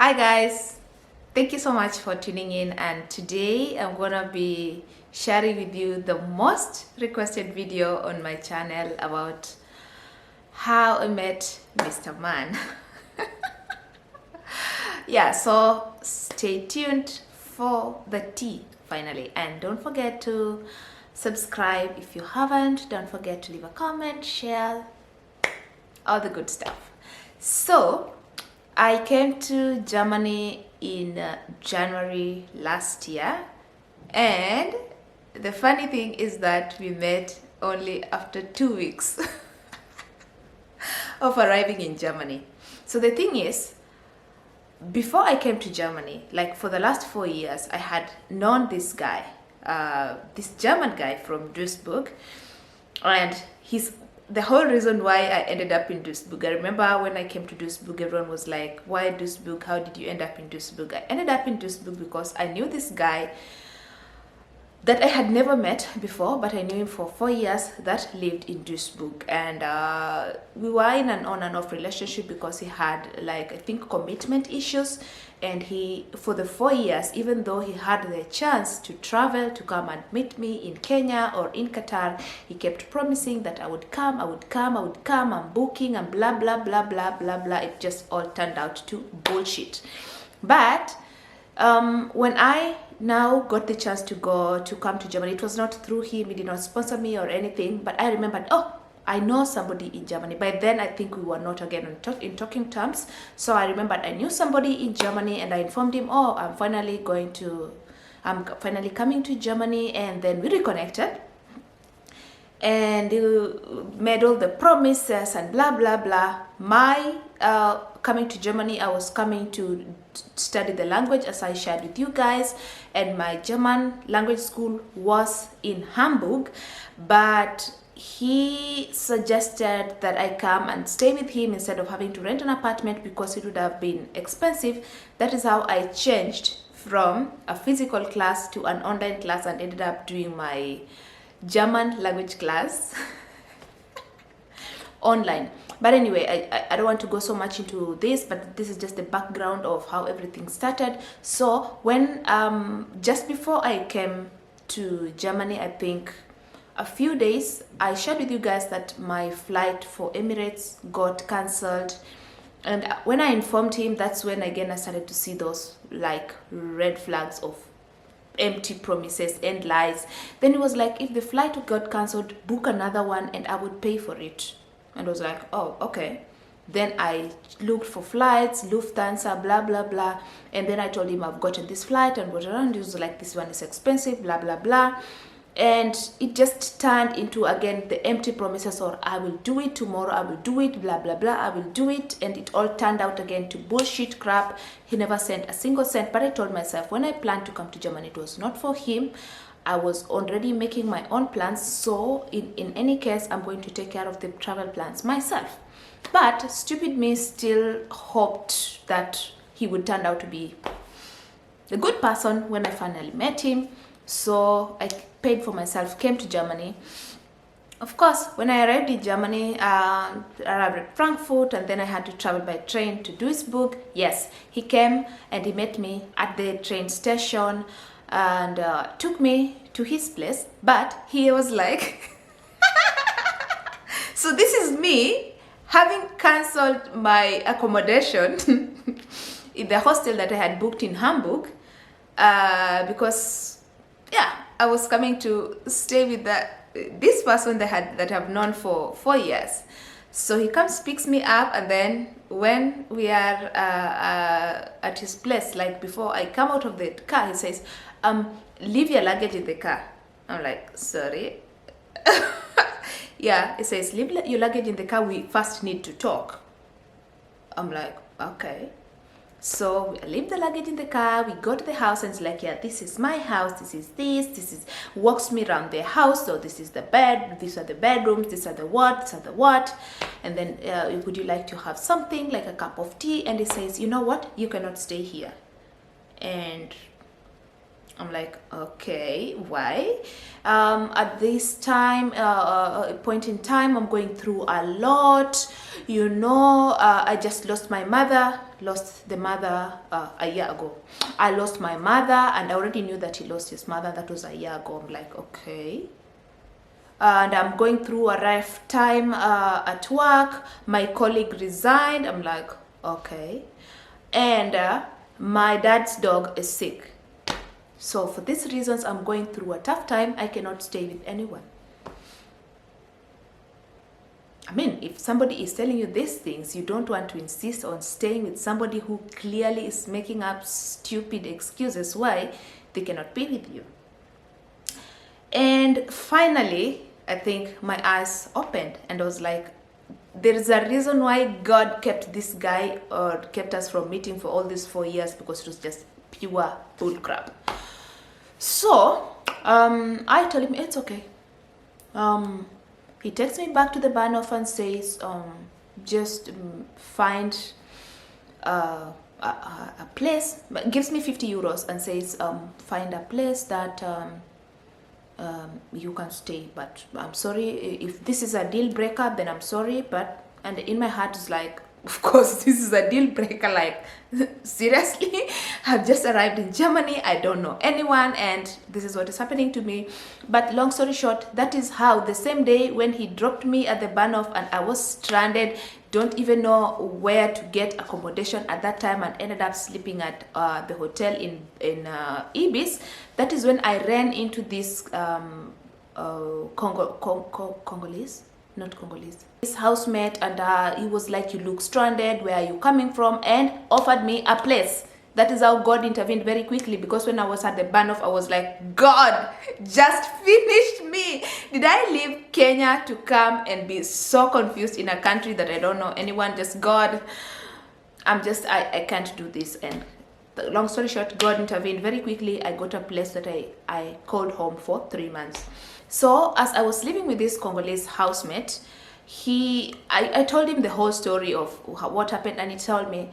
Hi guys, thank you so much for tuning in, and today I'm gonna be sharing with you the most requested video on my channel about how I met Mr. Man. Yeah, so stay tuned for the tea finally, and don't forget to subscribe if you haven't. Don't forget to leave a comment, share, all the good stuff. So I came to Germany in January last year, and the funny thing is that we met only after 2 weeks of arriving in Germany. So the thing is, before I came to Germany, like for the last 4 years, I had known this guy, this German guy from Duisburg, and he's the whole reason why I ended up in Duisburg. I remember when I came to Duisburg, everyone was like, why Duisburg? How did you end up in Duisburg? I ended up in Duisburg because I knew this guy that I had never met before, but I knew him for 4 years, that lived in Duisburg. And we were in an on and off relationship because he had, like, I think commitment issues. And he, for the 4 years, even though he had the chance to travel to come and meet me in Kenya or in Qatar, he kept promising that I would come, I'm booking, and blah, blah, blah, blah, blah, blah. It just all turned out to bullshit. But when I now got the chance to come to Germany, it was not through him. He did not sponsor me or anything, but I remembered, oh, I know somebody in Germany. By then, I think we were not again in talking terms. So I remembered I knew somebody in Germany, and I informed him, oh, I'm finally coming to Germany. And then we reconnected, and he made all the promises and blah, blah, blah. My coming to Germany, I was coming to study the language, as I shared with you guys, and my German language school was in Hamburg, but he suggested that I come and stay with him instead of having to rent an apartment because it would have been expensive. That is how I changed from a physical class to an online class and ended up doing my German language class online. But anyway, I don't want to go so much into this, but this is just the background of how everything started. So when just before I came to Germany, I think a few days, I shared with you guys that my flight for Emirates got cancelled. And when I informed him, that's when again I started to see those like red flags of empty promises and lies. Then he was like, if the flight got cancelled, book another one and I would pay for it. And I was like, oh, okay. Then I looked for flights, Lufthansa, blah, blah, blah. And then I told him I've gotten this flight and whatever. And he was like, this one is expensive, blah, blah, blah. And it just turned into, again, the empty promises, or I will do it tomorrow, I will do it, blah, blah, blah, I will do it. And it all turned out again to bullshit crap. He never sent a single cent. But I told myself, when I planned to come to Germany, it was not for him. I was already making my own plans. So in any case, I'm going to take care of the travel plans myself. But stupid me still hoped that he would turn out to be a good person when I finally met him. So I paid for myself, came to Germany. Of course, when I arrived in Germany, I arrived at Frankfurt, and then I had to travel by train to Duisburg. Yes, he came and he met me at the train station and took me to his place. But he was like, so this is me having cancelled my accommodation in the hostel that I had booked in Hamburg because, yeah, I was coming to stay with this person that I've known for 4 years. So he comes, picks me up, and then when we are at his place, like before I come out of the car, he says, leave your luggage in the car. I'm like, sorry. Yeah, he says, leave your luggage in the car, we first need to talk. I'm like, okay. So we leave the luggage in the car, we go to the house, and it's like, yeah, this is my house, this is, walks me around the house. So this is the bed, these are the bedrooms, these are the what, and then would you like to have something like a cup of tea? And he says, you know what, you cannot stay here. And I'm like, okay, why? At this time, point in time, I'm going through a lot. You know, I just lost my mother lost the mother a year ago. I lost my mother, and I already knew that he lost his mother. That was a year ago. I'm like, okay. And I'm going through a rough time at work. My colleague resigned. I'm like, okay. And my dad's dog is sick. So for these reasons, I'm going through a tough time. I cannot stay with anyone. I mean, if somebody is telling you these things, you don't want to insist on staying with somebody who clearly is making up stupid excuses why they cannot be with you. And finally, I think my eyes opened and I was like, there is a reason why God kept this guy or kept us from meeting for all these 4 years, because it was just pure bullcrap. So I told him it's okay. He takes me back to the Bahnhof and says, just find a place, gives me 50 euros and says, find a place that you can stay. But I'm sorry, if this is a deal breaker, then I'm sorry. But, and in my heart is like, of course, this is a deal breaker. Like, seriously, I've just arrived in Germany. I don't know anyone, and this is what is happening to me. But long story short, that is how the same day when he dropped me at the Bahnhof and I was stranded, don't even know where to get accommodation at that time, and ended up sleeping at the hotel in Ibis. That is when I ran into this Congolese. Not Congolese. His housemate, and he was like, you look stranded, where are you coming from? And offered me a place. That is how God intervened very quickly, because when I was at the Bahnhof, I was like, God just finished me. Did I leave Kenya to come and be so confused in a country that I don't know anyone? Just God, I can't do this. And long story short, God intervened very quickly. I got a place that I called home for 3 months. So as I was living with this Congolese housemate, I told him the whole story of what happened, and he told me,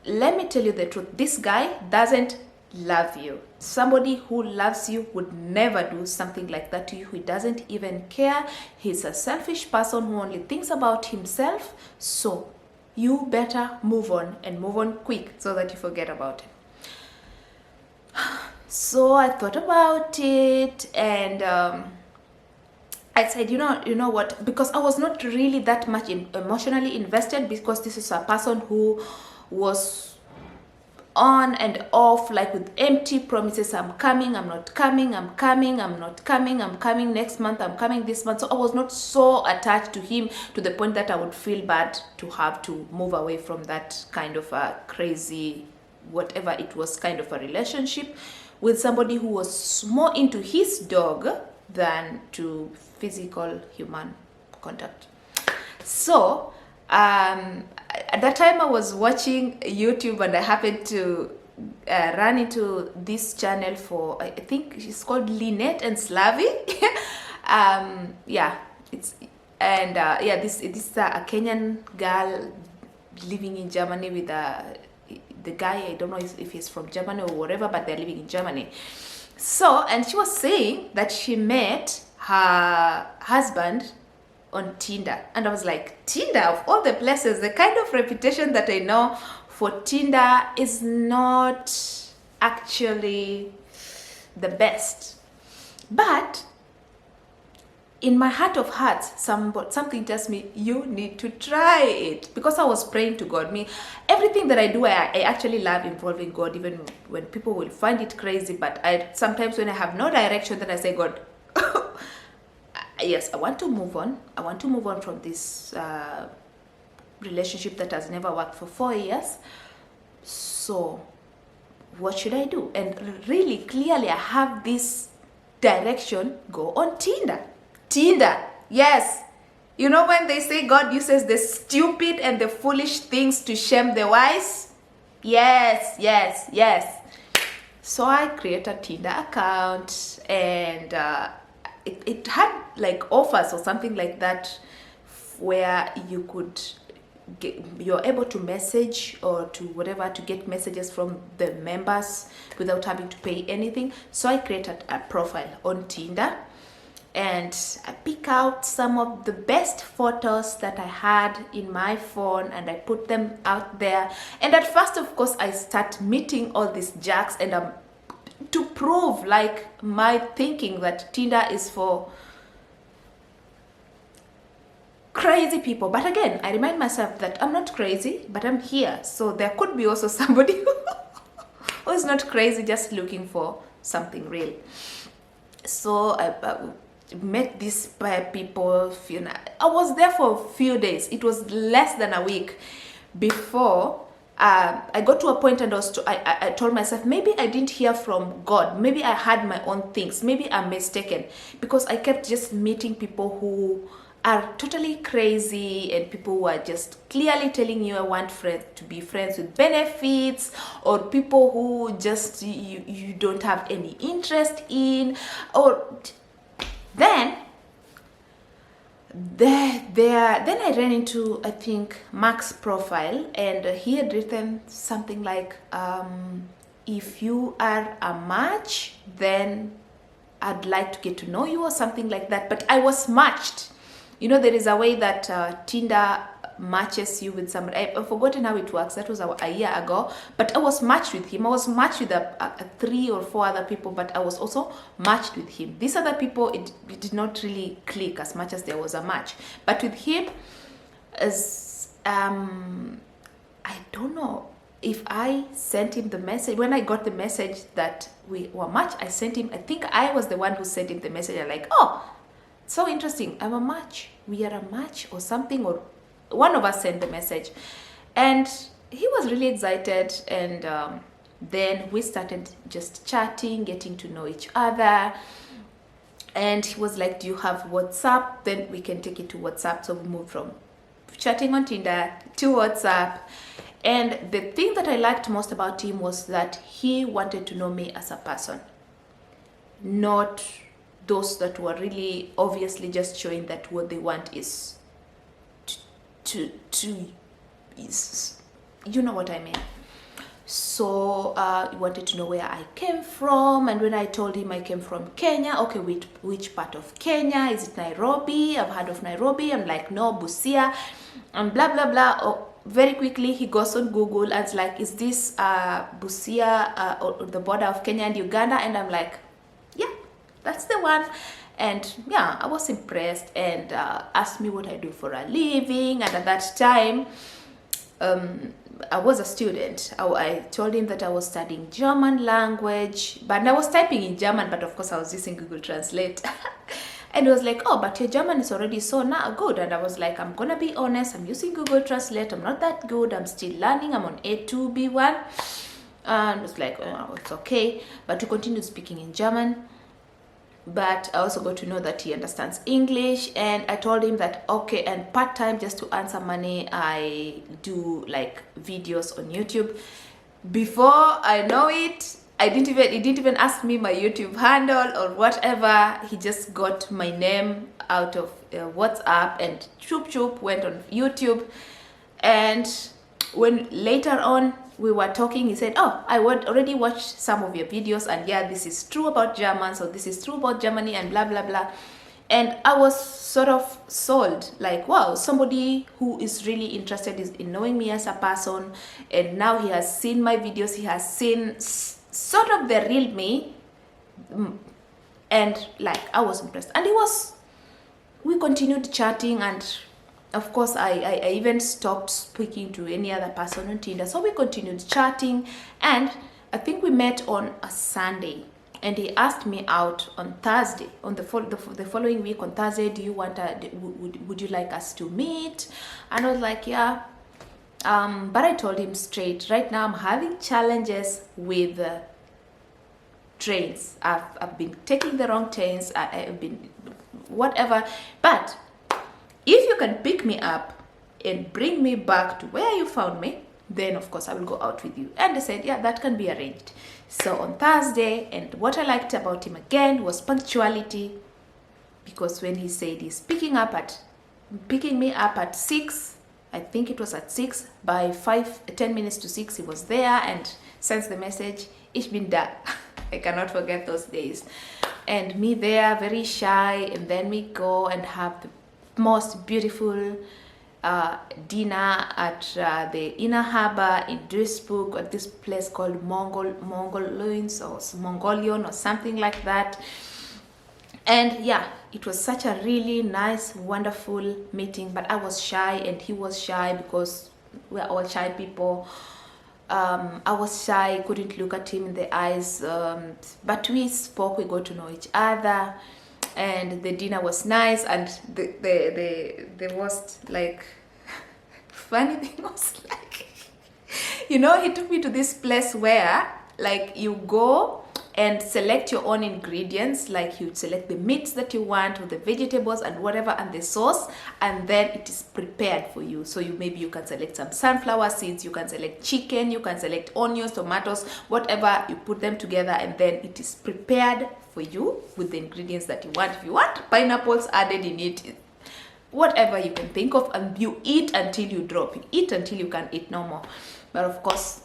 let me tell you the truth, this guy doesn't love you. Somebody who loves you would never do something like that to you. He doesn't even care. He's a selfish person who only thinks about himself. So you better move on, and move on quick so that you forget about him. So I thought about it, and I said, you know what, because I was not really that much emotionally invested, because this is a person who was on and off, like with empty promises. I'm coming, I'm not coming, I'm coming, I'm not coming, I'm coming next month, I'm coming this month. So I was not so attached to him to the point that I would feel bad to have to move away from that kind of a crazy, whatever it was, kind of a relationship with somebody who was more into his dog than to physical human contact. So at that time I was watching YouTube, and I happened to run into this channel for, I think she's called Lynette and Slavi. Yeah, it's, and yeah, this is a Kenyan girl living in Germany with the guy. I don't know if he's from Germany or whatever, but they're living in Germany. So, and she was saying that she met her husband on Tinder, and I was like, Tinder, of all the places, the kind of reputation that I know for Tinder is not actually the best. But in my heart of hearts, something tells me you need to try it, because I was praying to God. Everything that I do, I actually love involving God, even when people will find it crazy. But sometimes when I have no direction, then I say, God, yes, I want to move on. I want to move on from this relationship that has never worked for 4 years. So what should I do? And really clearly I have this direction. Go on Tinder. Tinder, yes. You know when they say God uses the stupid and the foolish things to shame the wise? Yes, yes, yes. So I created a Tinder account, and it had like offers or something like that, where you're able to message or to whatever, to get messages from the members without having to pay anything. So I created a profile on Tinder, and I pick out some of the best photos that I had in my phone and I put them out there. And at first, of course, I start meeting all these jacks, and to prove like my thinking that Tinder is for crazy people. But again, I remind myself that I'm not crazy, but I'm here. So there could be also somebody who is not crazy, just looking for something real. So I met these people. I was there for a few days. It was less than a week before I got to a point, and I told myself, maybe I didn't hear from God. Maybe I had my own things. Maybe I'm mistaken, because I kept just meeting people who are totally crazy, and people who are just clearly telling you I want friends to be friends with benefits, or people who just you don't have any interest in. Or then I ran into, I think, Mark's profile, and he had written something like, if you are a match, then I'd like to get to know you, or something like that. But I was matched. You know, there is a way that Tinder matches you with somebody. I've forgotten how it works. That was a year ago. But I was matched with him. I was matched with a 3 or 4 other people, but I was also matched with him. These other people, it did not really click as much as there was a match. But with him, as I don't know if I sent him the message. When I got the message that we were matched, I sent him, I think I was the one who sent him the message. I'm like, oh, so interesting, I'm a match, we are a match, or something, or one of us sent the message. And he was really excited, and then we started just chatting, getting to know each other. And he was like, do you have WhatsApp? Then we can take it to WhatsApp. So we moved from chatting on Tinder to WhatsApp. And the thing that I liked most about him was that he wanted to know me as a person, not those that were really obviously just showing that what they want is you know what I mean. So he wanted to know where I came from, and when I told him I came from Kenya, okay, which part of Kenya? Is it Nairobi? I've heard of Nairobi. I'm like, no, Busia, and blah blah blah. Oh, very quickly he goes on Google and it's like, is this Busia or the border of Kenya and Uganda? And I'm like, yeah, that's the one. And yeah, I was impressed, and asked me what I do for a living. And at that time, I was a student. I told him that I was studying German language, but I was typing in German, but of course I was using Google Translate. And he was like, oh, but your German is already so now good. And I was like, I'm gonna be honest, I'm using Google Translate, I'm not that good, I'm still learning, I'm on A2, B1. And it was like, oh, it's okay, but we continued speaking in German. But I also got to know that he understands English, and I told him that, okay, and part-time, just to earn some money, I do like videos on YouTube. Before I know it, he didn't even ask me my YouTube handle or whatever. He just got my name out of WhatsApp, and choop choop went on YouTube. And when later on we were talking, he said, oh, I would already watched some of your videos, and yeah, this is true about German, so this is true about Germany, and blah blah blah. And I was sort of sold, like, wow, somebody who is really interested in knowing me as a person, and now he has seen my videos, he has seen sort of the real me, and like, I was impressed. And we continued chatting, and of course, I even stopped speaking to any other person on Tinder. So we continued chatting, and I think we met on a Sunday, and he asked me out on Thursday, on the following week on Thursday. Do you want would you like us to meet? And I was like, yeah. But I told him straight, right now I'm having challenges with trains. I've been taking the wrong trains. I've been whatever, but if you can pick me up and bring me back to where you found me, then of course I will go out with you. And they said, yeah, that can be arranged. So on Thursday, and what I liked about him again was punctuality, because when he said he's picking me up at 6, I think it was at 6, by 10 minutes to 6 he was there and sends the message, ich bin da. I cannot forget those days. and me there very shy, and then we go and have the most beautiful dinner at the inner harbor in Duisburg, at this place called Mongolians or Mongolian or something like that. And yeah, it was such a really nice, wonderful meeting. But I was shy and he was shy because we're all shy people. I was shy, couldn't look at him in the eyes, but we spoke, we got to know each other, and the dinner was nice. And the most like funny thing was like, you know, he took me to this place where like you go and select your own ingredients, like you select the meats that you want or the vegetables and whatever and the sauce, and then it is prepared for you. So maybe you can select some sunflower seeds, you can select chicken, you can select onions, tomatoes, whatever, you put them together and then it is prepared for you with the ingredients that you want. If you want pineapples added in it, whatever you can think of, and you eat until you drop. You eat until you can eat no more. But of course,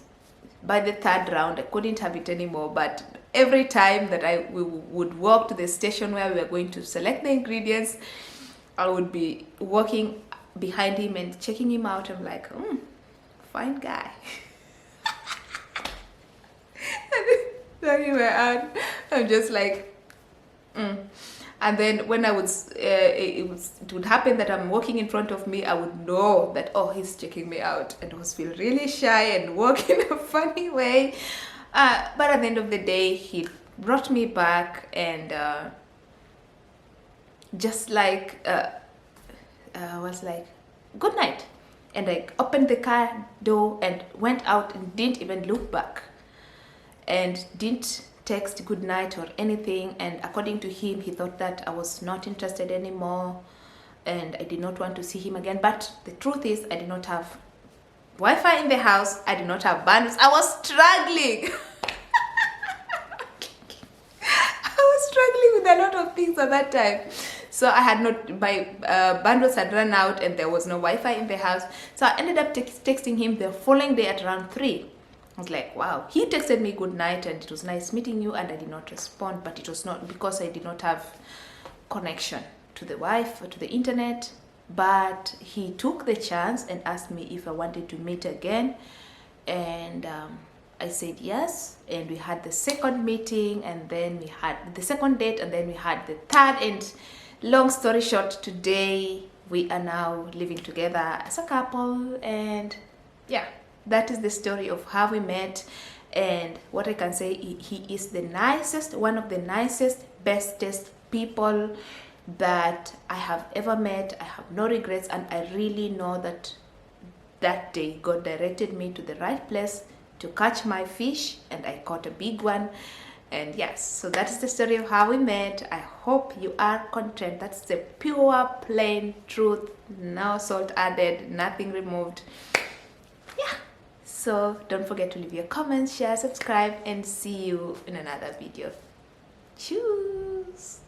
by the third round I couldn't have it anymore. But every time that we would walk to the station where we were going to select the ingredients, I would be walking behind him and checking him out. I'm like, fine guy. So anyway, I'm just like, And then when I would, it would happen that I'm walking in front of me, I would know that, oh, he's checking me out, and I was feel really shy and walk in a funny way. But at the end of the day, he brought me back and just like was like, good night. And I opened the car door and went out and didn't even look back and didn't text good night or anything. And according to him, he thought that I was not interested anymore and I did not want to see him again. But the truth is, I did not have Wi-Fi in the house. I did not have bandwidth. I was struggling. I was struggling with a lot of things at that time. So I had not, my bandwidth had run out and there was no Wi-Fi in the house. So I ended up texting him the following day at around 3. I was like, wow. He texted me good night and it was nice meeting you, and I did not respond, but it was not because I did not have connection to the Wi-Fi, to the internet. But he took the chance and asked me if I wanted to meet again, and I said yes, and we had the second meeting, and then we had the second date, and then we had the third. And long story short, today we are now living together as a couple. And yeah, that is the story of how we met. And what I can say, he is the nicest, one of the nicest, bestest people that I have ever met. I have no regrets, and I really know that that day God directed me to the right place to catch my fish, and I caught a big one. And yes, so that is the story of how we met. I hope you are content. That's the pure, plain truth. No salt added, nothing removed. Yeah, so don't forget to leave your comments, share, subscribe, and see you in another video. Choose.